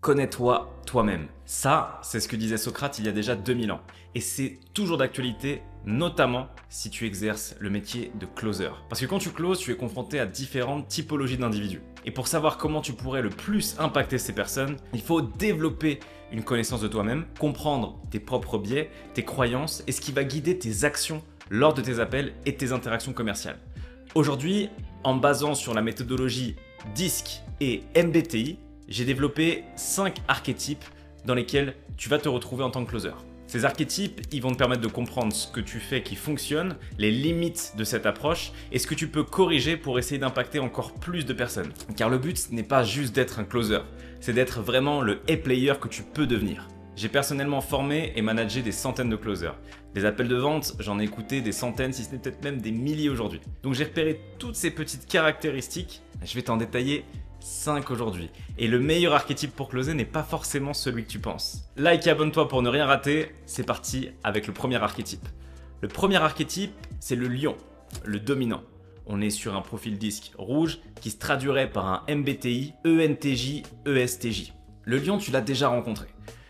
connais-toi toi-même. Ça, c'est ce que disait Socrate il y a déjà 2000 ans. Et c'est toujours d'actualité, notamment si tu exerces le métier de closer. Parce que quand tu closes, tu es confronté à différentes typologies d'individus. Et pour savoir comment tu pourrais le plus impacter ces personnes, il faut développer une connaissance de toi-même, comprendre tes propres biais, tes croyances et ce qui va guider tes actions lors de tes appels et tes interactions commerciales. Aujourd'hui, en me basant sur la méthodologie DISC et MBTI, j'ai développé 5 archétypes dans lesquels tu vas te retrouver en tant que closer. Ces archétypes, ils vont te permettre de comprendre ce que tu fais qui fonctionne, les limites de cette approche et ce que tu peux corriger pour essayer d'impacter encore plus de personnes. Car le but n'est pas juste d'être un closer, c'est d'être vraiment le A-player que tu peux devenir. J'ai personnellement formé et managé des centaines de closers. Des appels de vente, j'en ai écouté des centaines, si ce n'est peut-être même des milliers aujourd'hui. Donc j'ai repéré toutes ces petites caractéristiques, je vais t'en détailler 5 aujourd'hui. Et le meilleur archétype pour closer n'est pas forcément celui que tu penses. Like et abonne-toi pour ne rien rater, c'est parti avec le premier archétype. Le premier archétype, c'est le lion, le dominant. On est sur un profil DISC rouge qui se traduirait par un MBTI, ENTJ, ESTJ. Le lion, tu l'as déjà rencontré.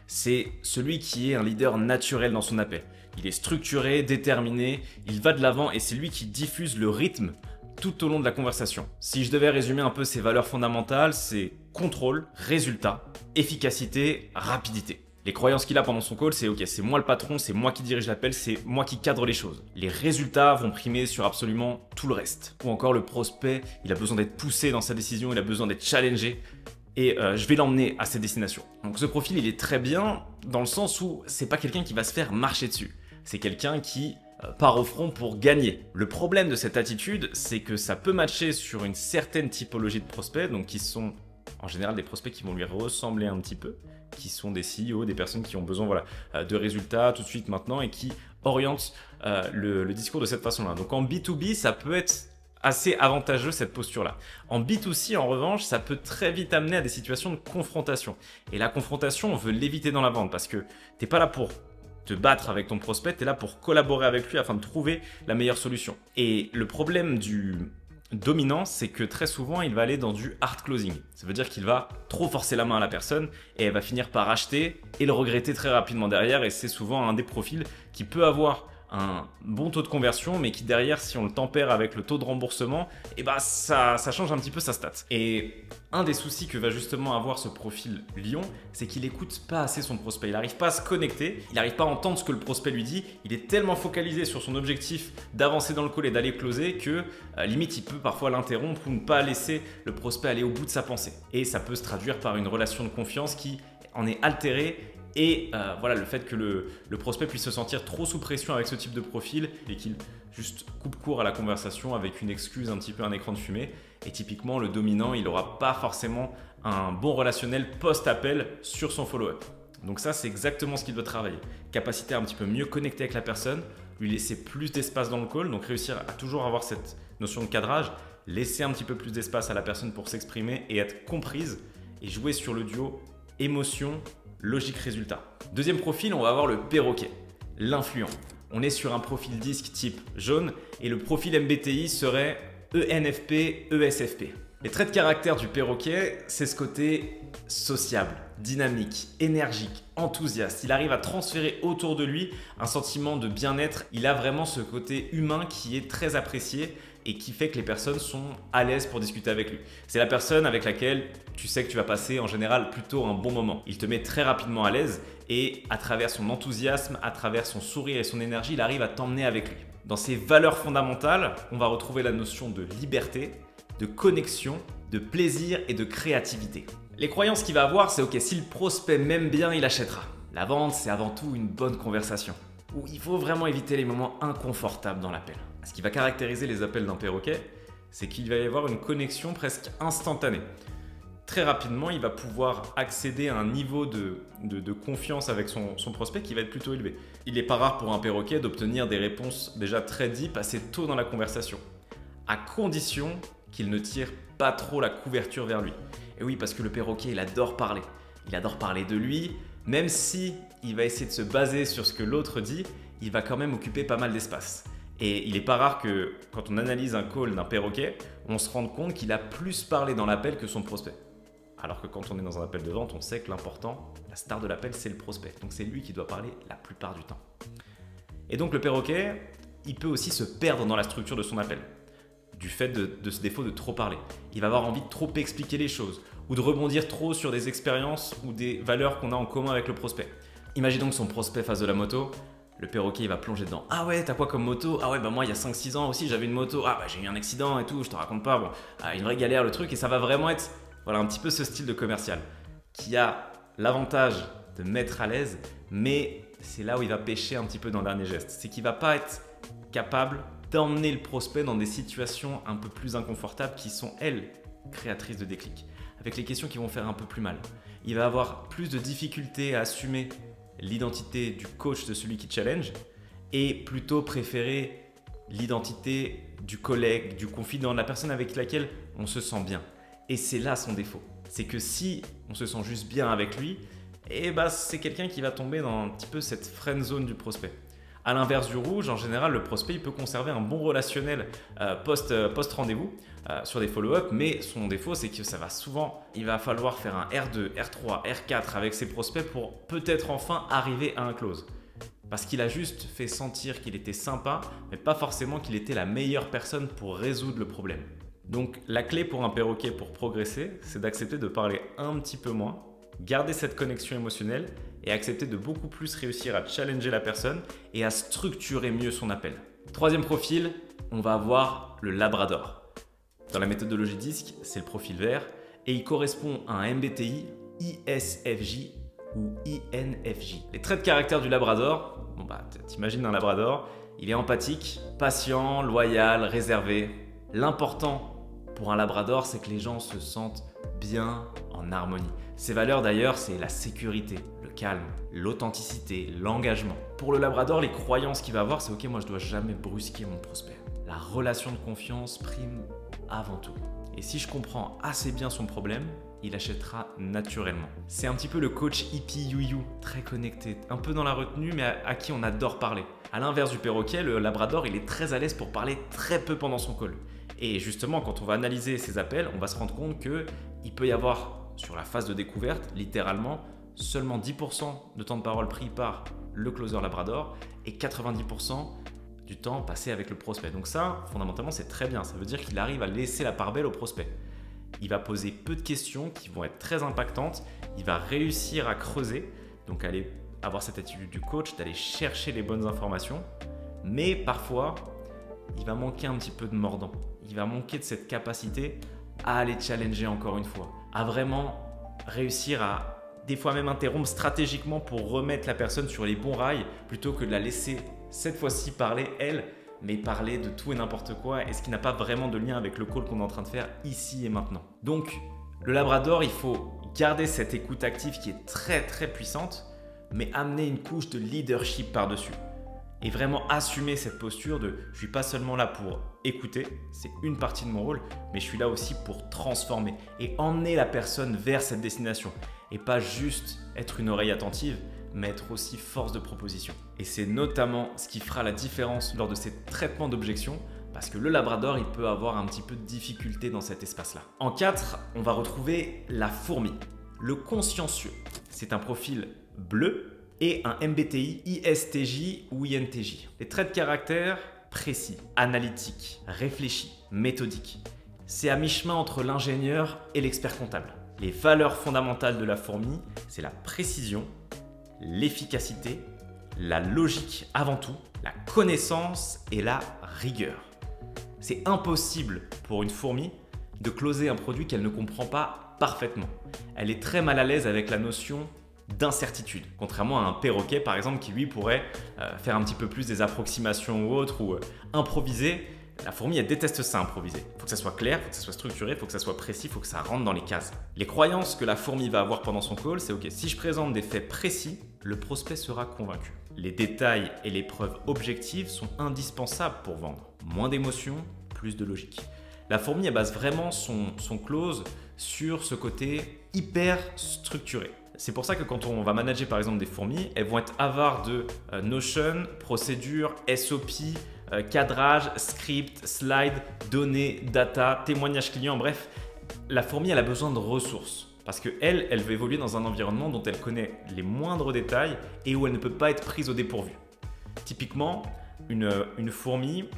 C'est celui qui est un leader naturel dans son appel. Il est structuré, déterminé, il va de l'avant et c'est lui qui diffuse le rythme tout au long de la conversation. Si je devais résumer un peu ses valeurs fondamentales, c'est contrôle, résultat, efficacité, rapidité. Les croyances qu'il a pendant son call, c'est ok, c'est moi le patron, c'est moi qui dirige l'appel, c'est moi qui cadre les choses. Les résultats vont primer sur absolument tout le reste. Ou encore le prospect, il a besoin d'être poussé dans sa décision, il a besoin d'être challengé. Et je vais l'emmener à cette destination. Donc ce profil, il est très bien dans le sens où c'est pas quelqu'un qui va se faire marcher dessus. C'est quelqu'un qui part au front pour gagner. Le problème de cette attitude, c'est que ça peut matcher sur une certaine typologie de prospects, donc qui sont en général des prospects qui vont lui ressembler un petit peu, qui sont des CEO, des personnes qui ont besoin de résultats tout de suite maintenant et qui orientent le discours de cette façon-là. Donc en B2B, ça peut être assez avantageux cette posture-là. En B2C, en revanche, ça peut très vite amener à des situations de confrontation. Et la confrontation, on veut l'éviter dans la vente parce que t'es pas là pour te battre avec ton prospect, tu es là pour collaborer avec lui afin de trouver la meilleure solution. Et le problème du dominant, c'est que très souvent, il va aller dans du hard closing. Ça veut dire qu'il va trop forcer la main à la personne et elle va finir par acheter et le regretter très rapidement derrière. Et c'est souvent un des profils qui peut avoir un bon taux de conversion, mais qui derrière, si on le tempère avec le taux de remboursement, et bah ça change un petit peu sa stat. Et un des soucis que va justement avoir ce profil lion, c'est qu'il écoute pas assez son prospect. Il n'arrive pas à se connecter, il n'arrive pas à entendre ce que le prospect lui dit. Il est tellement focalisé sur son objectif d'avancer dans le call et d'aller closer que limite il peut parfois l'interrompre ou ne pas laisser le prospect aller au bout de sa pensée. Et ça peut se traduire par une relation de confiance qui en est altérée. Et voilà, le fait que le prospect puisse se sentir trop sous pression avec ce type de profil et qu'il juste coupe court à la conversation avec une excuse, un petit peu un écran de fumée. Et typiquement, le dominant, il n'aura pas forcément un bon relationnel post-appel sur son follow-up. Donc ça, c'est exactement ce qu'il doit travailler. Capacité à un petit peu mieux connecter avec la personne, lui laisser plus d'espace dans le call, donc réussir à toujours avoir cette notion de cadrage, laisser un petit peu plus d'espace à la personne pour s'exprimer et être comprise et jouer sur le duo émotion, logique résultat. Deuxième profil, on va avoir le perroquet, l'influent. On est sur un profil DISC type jaune et le profil MBTI serait ENFP, ESFP. Les traits de caractère du perroquet, c'est ce côté sociable, dynamique, énergique, enthousiaste. Il arrive à transférer autour de lui un sentiment de bien-être. Il a vraiment ce côté humain qui est très apprécié et qui fait que les personnes sont à l'aise pour discuter avec lui. C'est la personne avec laquelle tu sais que tu vas passer en général plutôt un bon moment. Il te met très rapidement à l'aise et à travers son enthousiasme, à travers son sourire et son énergie, il arrive à t'emmener avec lui. Dans ses valeurs fondamentales, on va retrouver la notion de liberté, de connexion, de plaisir et de créativité. Les croyances qu'il va avoir, c'est ok, si le prospect m'aime bien, il achètera. La vente, c'est avant tout une bonne conversation, où il faut vraiment éviter les moments inconfortables dans l'appel. Ce qui va caractériser les appels d'un perroquet, c'est qu'il va y avoir une connexion presque instantanée. Très rapidement, il va pouvoir accéder à un niveau de confiance avec son prospect qui va être plutôt élevé. Il n'est pas rare pour un perroquet d'obtenir des réponses déjà très deep assez tôt dans la conversation, à condition qu'il ne tire pas trop la couverture vers lui. Et oui, parce que le perroquet, il adore parler. Il adore parler de lui, même si il va essayer de se baser sur ce que l'autre dit, il va quand même occuper pas mal d'espace. Et il n'est pas rare que quand on analyse un call d'un perroquet, on se rende compte qu'il a plus parlé dans l'appel que son prospect. Alors que quand on est dans un appel de vente, on sait que l'important, la star de l'appel, c'est le prospect. Donc c'est lui qui doit parler la plupart du temps. Et donc le perroquet, il peut aussi se perdre dans la structure de son appel, du fait de ce défaut de trop parler. Il va avoir envie de trop expliquer les choses, ou de rebondir trop sur des expériences ou des valeurs qu'on a en commun avec le prospect. Imaginons que son prospect fasse de la moto, le perroquet il va plonger dedans. Ah ouais, t'as quoi comme moto? Ah ouais, bah moi il y a 5-6 ans aussi j'avais une moto, ah bah j'ai eu un accident et tout, je te raconte pas, bon, une vraie galère le truc, et ça va vraiment être voilà, un petit peu ce style de commercial qui a l'avantage de mettre à l'aise, mais c'est là où il va pêcher un petit peu dans le dernier geste. C'est qu'il va pas être capable d'emmener le prospect dans des situations un peu plus inconfortables qui sont, elles, créatrices de déclic, avec les questions qui vont faire un peu plus mal. Il va avoir plus de difficultés à assumer l'identité du coach, de celui qui challenge, et plutôt préférer l'identité du collègue, du confident, de la personne avec laquelle on se sent bien. Et c'est là son défaut. C'est que si on se sent juste bien avec lui, c'est quelqu'un qui va tomber dans un petit peu cette friend zone du prospect. À l'inverse du rouge, en général, le prospect il peut conserver un bon relationnel post-rendez-vous sur des follow-up, mais son défaut, c'est que il va falloir faire un R2, R3, R4 avec ses prospects pour peut-être enfin arriver à un close. Parce qu'il a juste fait sentir qu'il était sympa, mais pas forcément qu'il était la meilleure personne pour résoudre le problème. Donc la clé pour un perroquet pour progresser, c'est d'accepter de parler un petit peu moins, garder cette connexion émotionnelle et accepter de beaucoup plus réussir à challenger la personne et à structurer mieux son appel. Troisième profil, on va avoir le labrador. Dans la méthodologie DISC, c'est le profil vert et il correspond à un MBTI, ISFJ ou INFJ. Les traits de caractère du labrador, t'imagines un labrador, il est empathique, patient, loyal, réservé. L'important pour un labrador, c'est que les gens se sentent bien en harmonie. Ses valeurs d'ailleurs, c'est la sécurité, le calme, l'authenticité, l'engagement. Pour le labrador, les croyances qu'il va avoir, c'est ok, moi je dois jamais brusquer mon prospect. La relation de confiance prime avant tout. Et si je comprends assez bien son problème, il achètera naturellement. C'est un petit peu le coach hippie you, très connecté, un peu dans la retenue, mais à qui on adore parler. À l'inverse du perroquet, le labrador, il est très à l'aise pour parler très peu pendant son call. Et justement, quand on va analyser ses appels, on va se rendre compte qu'il peut y avoir, sur la phase de découverte, littéralement, seulement 10% de temps de parole pris par le closer labrador et 90% du temps passé avec le prospect. Donc ça, fondamentalement, c'est très bien. Ça veut dire qu'il arrive à laisser la part belle au prospect. Il va poser peu de questions qui vont être très impactantes. Il va réussir à creuser, donc aller avoir cette attitude du coach, d'aller chercher les bonnes informations. Mais parfois, il va manquer un petit peu de mordant. Il va manquer de cette capacité à aller challenger encore une fois, à vraiment réussir à des fois même interrompre stratégiquement pour remettre la personne sur les bons rails plutôt que de la laisser cette fois-ci parler elle, mais parler de tout et n'importe quoi et ce qui n'a pas vraiment de lien avec le call qu'on est en train de faire ici et maintenant. Donc le labrador, il faut garder cette écoute active qui est très très puissante, mais amener une couche de leadership par-dessus. Et vraiment assumer cette posture de je ne suis pas seulement là pour écouter, c'est une partie de mon rôle, mais je suis là aussi pour transformer et emmener la personne vers cette destination. Et pas juste être une oreille attentive, mais être aussi force de proposition. Et c'est notamment ce qui fera la différence lors de ces traitements d'objections, parce que le labrador, il peut avoir un petit peu de difficulté dans cet espace-là. En 4, on va retrouver la fourmi, le consciencieux. C'est un profil bleu et un MBTI ISTJ ou INTJ. Les traits de caractère précis, analytiques, réfléchis, méthodiques. C'est à mi-chemin entre l'ingénieur et l'expert comptable. Les valeurs fondamentales de la fourmi, c'est la précision, l'efficacité, la logique avant tout, la connaissance et la rigueur. C'est impossible pour une fourmi de closer un produit qu'elle ne comprend pas parfaitement. Elle est très mal à l'aise avec la notion d'incertitude, contrairement à un perroquet par exemple qui lui pourrait faire un petit peu plus des approximations ou autres ou improviser. La fourmi, elle déteste ça, improviser. Il faut que ça soit clair, il faut que ça soit structuré, il faut que ça soit précis, il faut que ça rentre dans les cases. Les croyances que la fourmi va avoir pendant son call, c'est ok, si je présente des faits précis, le prospect sera convaincu. Les détails et les preuves objectives sont indispensables pour vendre. Moins d'émotions, plus de logique. La fourmi, elle base vraiment son close sur ce côté hyper structuré. C'est pour ça que quand on va manager par exemple des fourmis, elles vont être avares de Notion, procédures, SOP, cadrage, script, slide, données, data, témoignages clients, bref. La fourmi, elle a besoin de ressources. Parce qu'elle, elle veut évoluer dans un environnement dont elle connaît les moindres détails et où elle ne peut pas être prise au dépourvu. Typiquement, une fourmi,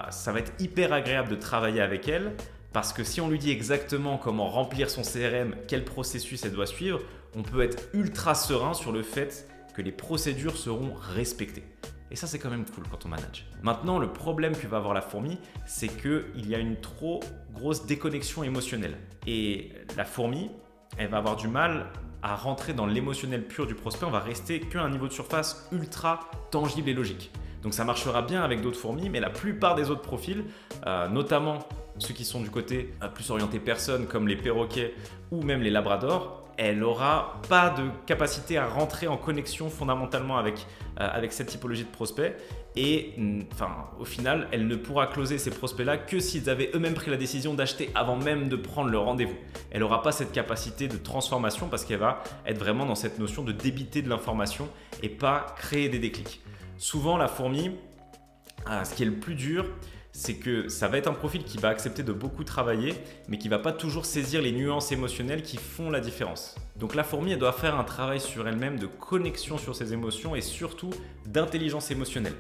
ça va être hyper agréable de travailler avec elle parce que si on lui dit exactement comment remplir son CRM, quel processus elle doit suivre, on peut être ultra serein sur le fait que les procédures seront respectées. Et ça, c'est quand même cool quand on manage. Maintenant, le problème que va avoir la fourmi, c'est qu'il y a une trop grosse déconnexion émotionnelle. Et la fourmi, elle va avoir du mal à rentrer dans l'émotionnel pur du prospect. On va rester qu'à un niveau de surface ultra tangible et logique. Donc ça marchera bien avec d'autres fourmis, mais la plupart des autres profils, notamment ceux qui sont du côté plus orienté personne comme les perroquets ou même les labradors, elle n'aura pas de capacité à rentrer en connexion fondamentalement avec cette typologie de prospects. Et au final, elle ne pourra closer ces prospects-là que s'ils avaient eux-mêmes pris la décision d'acheter avant même de prendre le rendez-vous. Elle n'aura pas cette capacité de transformation parce qu'elle va être vraiment dans cette notion de débiter de l'information et pas créer des déclics. Souvent, la fourmi, ce qui est le plus dur, c'est que ça va être un profil qui va accepter de beaucoup travailler, mais qui ne va pas toujours saisir les nuances émotionnelles qui font la différence. Donc la fourmi, elle doit faire un travail sur elle-même de connexion sur ses émotions et surtout d'intelligence émotionnelle.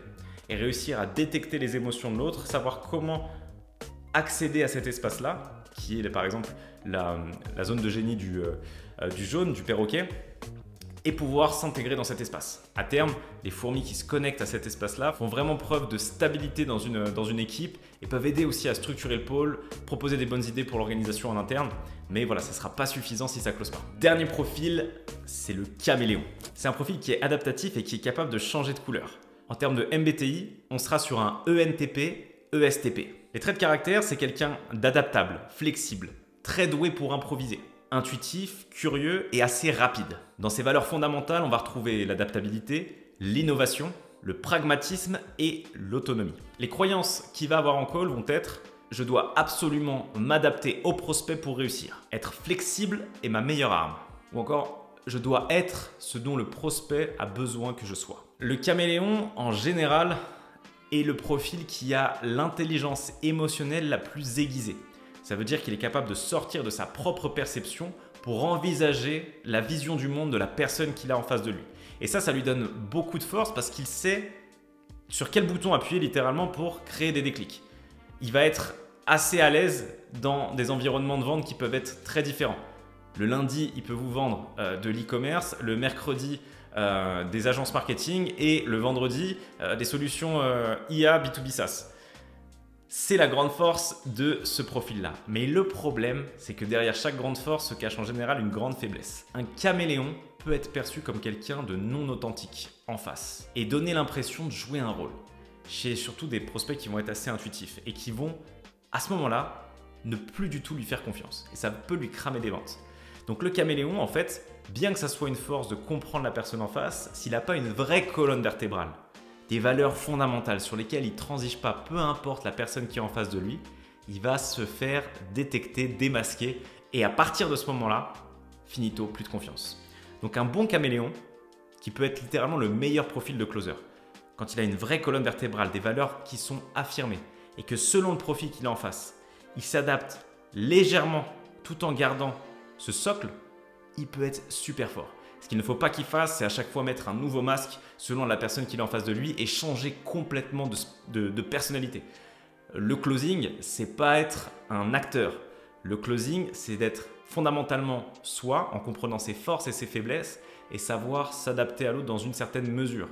Et réussir à détecter les émotions de l'autre, savoir comment accéder à cet espace-là, qui est par exemple la zone de génie du jaune, du perroquet, et pouvoir s'intégrer dans cet espace. À terme, les fourmis qui se connectent à cet espace-là font vraiment preuve de stabilité dans une équipe et peuvent aider aussi à structurer le pôle, proposer des bonnes idées pour l'organisation en interne. Mais voilà, ça ne sera pas suffisant si ça ne close pas. Dernier profil, c'est le caméléon. C'est un profil qui est adaptatif et qui est capable de changer de couleur. En termes de MBTI, on sera sur un ENTP, ESTP. Les traits de caractère, c'est quelqu'un d'adaptable, flexible, très doué pour improviser, intuitif, curieux et assez rapide. Dans ses valeurs fondamentales, on va retrouver l'adaptabilité, l'innovation, le pragmatisme et l'autonomie. Les croyances qu'il va avoir en call vont être « je dois absolument m'adapter au prospect pour réussir. Être flexible est ma meilleure arme » ou encore « je dois être ce dont le prospect a besoin que je sois ». Le caméléon, en général, est le profil qui a l'intelligence émotionnelle la plus aiguisée. Ça veut dire qu'il est capable de sortir de sa propre perception pour envisager la vision du monde de la personne qu'il a en face de lui. Et ça lui donne beaucoup de force parce qu'il sait sur quel bouton appuyer littéralement pour créer des déclics. Il va être assez à l'aise dans des environnements de vente qui peuvent être très différents. Le lundi, il peut vous vendre de l'e-commerce, le mercredi, des agences marketing et le vendredi, des solutions IA B2B SaaS. C'est la grande force de ce profil-là. Mais le problème, c'est que derrière chaque grande force se cache en général une grande faiblesse. Un caméléon peut être perçu comme quelqu'un de non authentique en face et donner l'impression de jouer un rôle chez surtout des prospects qui vont être assez intuitifs et qui vont, à ce moment-là, ne plus du tout lui faire confiance. Et ça peut lui cramer des ventes. Donc le caméléon, en fait, bien que ça soit une force de comprendre la personne en face, s'il n'a pas une vraie colonne vertébrale, des valeurs fondamentales sur lesquelles il ne transige pas, peu importe la personne qui est en face de lui, il va se faire détecter, démasquer et à partir de ce moment-là, finito, plus de confiance. Donc un bon caméléon qui peut être littéralement le meilleur profil de closer. Quand il a une vraie colonne vertébrale, des valeurs qui sont affirmées et que selon le profil qu'il a en face, il s'adapte légèrement tout en gardant ce socle, il peut être super fort. Ce qu'il ne faut pas qu'il fasse, c'est à chaque fois mettre un nouveau masque selon la personne qu'il a en face de lui et changer complètement de personnalité. Le closing, c'est pas être un acteur. Le closing, c'est d'être fondamentalement soi, en comprenant ses forces et ses faiblesses et savoir s'adapter à l'autre dans une certaine mesure.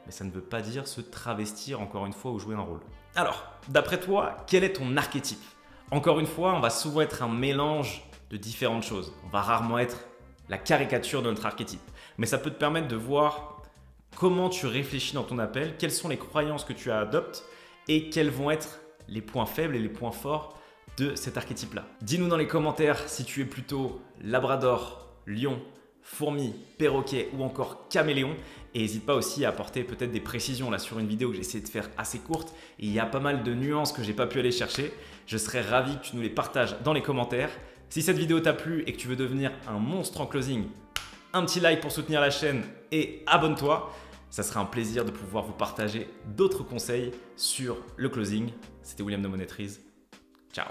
Mais ça ne veut pas dire se travestir encore une fois ou jouer un rôle. Alors, d'après toi, quel est ton archétype? Encore une fois, on va souvent être un mélange de différentes choses. On va rarement être la caricature de notre archétype. Mais ça peut te permettre de voir comment tu réfléchis dans ton appel, quelles sont les croyances que tu adoptes et quels vont être les points faibles et les points forts de cet archétype-là. Dis-nous dans les commentaires si tu es plutôt labrador, lion, fourmi, perroquet ou encore caméléon. Et n'hésite pas aussi à apporter peut-être des précisions là sur une vidéo que j'ai essayé de faire assez courte. Et il y a pas mal de nuances que j'ai pas pu aller chercher. Je serais ravi que tu nous les partages dans les commentaires. Si cette vidéo t'a plu et que tu veux devenir un monstre en closing, un petit like pour soutenir la chaîne et abonne-toi. Ça sera un plaisir de pouvoir vous partager d'autres conseils sur le closing. C'était William de Monétrise. Ciao.